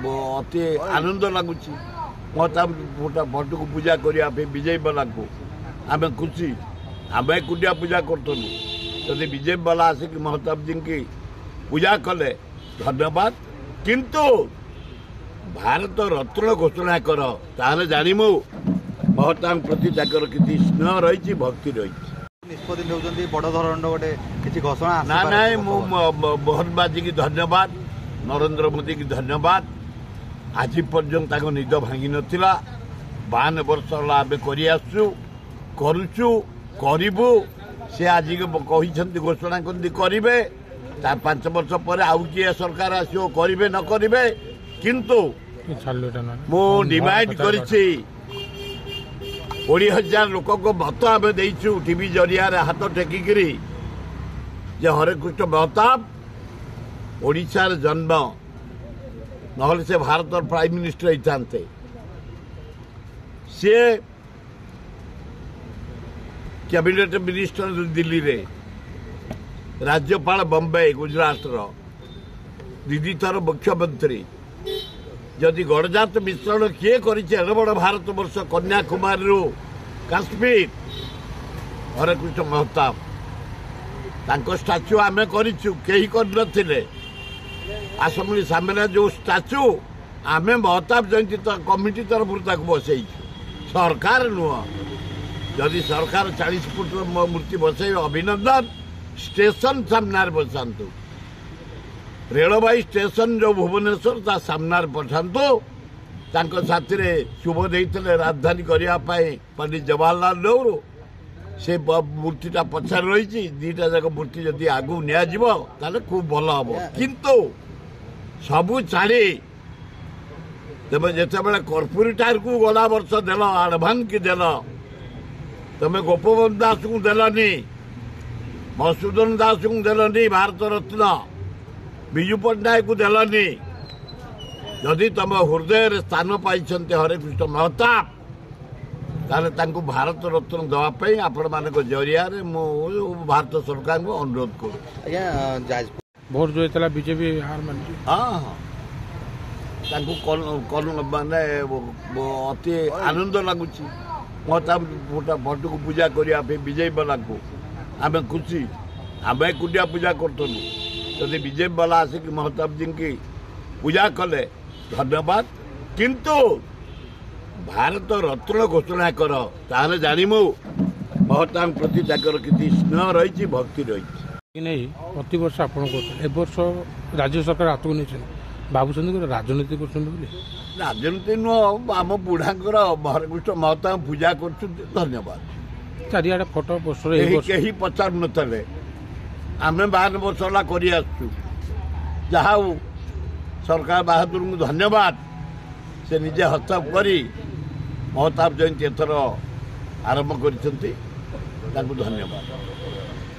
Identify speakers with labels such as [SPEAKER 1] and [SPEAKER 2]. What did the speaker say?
[SPEAKER 1] अति आनंद लगुच महताब भट्ट को पूजा करने विजय बाला को आम खुशी आम एकुटिया पूजा करूँ जदि विजय बाला आसिक महताब जी की पूजा कले धन्यवाद किंतु भारत रत्न घोषणा कर ताहले जानमु महताब प्रति ताकर किसी स्नेह रही भक्ति रही
[SPEAKER 2] निष्पत्ति नेउछन्ती बड़ धरण गोटे किसी घोषणा
[SPEAKER 1] ना ना मोहन बाजी की धन्यवाद नरेंद्र मोदी की धन्यवाद आज पर्यंत निद भांगी नथिला 52 वर्ष आम करूँ से आज कहते घोषणा करेंगे 5 वर्ष पर आउ किए सरकार आसो करेंगे न करेंगे किंतु मु डिमांड करिछि 20,000 लोक को मत आम देचु टीवी जरिया हाथ टेकिकी जे हरेकृष्ण महताब ओडिशार जन्म नहले से भारत प्राइम मिनिस्टर होते सी कैबिनेट मिनिस्टर दिल्ली रे राज्यपाल बम्बे गुजरात दीदी थर मुख्यमंत्री जदि गणजात मिश्रण किए कर बड़ भारत वर्ष कन्याकुमारी काश्मीर हरेकृष्ण महताब तांको स्टाच्यू आमे करिछु केही करनथिले आसम्बली सामने जो स्टाच्यू आमे महताब जयंती कमिटी तरफ बसई सरकार नुह जदि सरकार 40 फुट मूर्ति बसई अभिनंदन स्टेशन सामने बसातु रेलवाई स्टेशन जो भुवनेश्वर ता सामने पठातु तांको साथी रे शुभ देइतले राजधानी करने पंडित जवाहरलाल नेहरू से मूर्तिटा पछार रही दीटा जाक मूर्ति जदि आगू नि खूब भल हम किंतु सबू छाड़ी तेज जिते कर्पूरीटार को गला वर्ष देल आडभान की देल तुम गोपबंधु दास को देलनी मधुसूदन दास को देलनी भारत रत्न विजु पट्टनायक को देलनी जदि तुम हृदय स्थान पाई हरेकृष्ण महताब ताले तांको भारत रत्न दवाई आपण मान जरिया भारत सरकार को अनुरोध करूँ
[SPEAKER 3] भोट जो होता बीजेपी हार मान
[SPEAKER 1] हाँ माने अति आनंद लगुच महताब भट्ट को पूजा करने विजय बाला को आम खुशी आम एकुटिया पूजा करूँ जदि विजय बाला आसिक महताब जी की पूजा कले धन्यवाद किंतु भारत रत्न घोषणा कर ताहले जानमु महताब प्रति ताकर किसी स्नेह रही भक्ति रही
[SPEAKER 3] नहीं प्रति वर्ष आप वर्ष राज्य सरकार हाथ को नहीं भावुं राजनीति कर
[SPEAKER 1] राजनीति नुह आम बुढ़ाकर हरेकृष्ण महताब पूजा कर धन्यवाद
[SPEAKER 3] चारिआडे फोटो पोस्टर
[SPEAKER 1] कहीं पचार नथे आम 52 वर्ष कर जहा सरकार बहादुर को धन्यवाद से निजे हस्तक्षेप करी महताब जयंती एथर आरंभ कर धन्यवाद।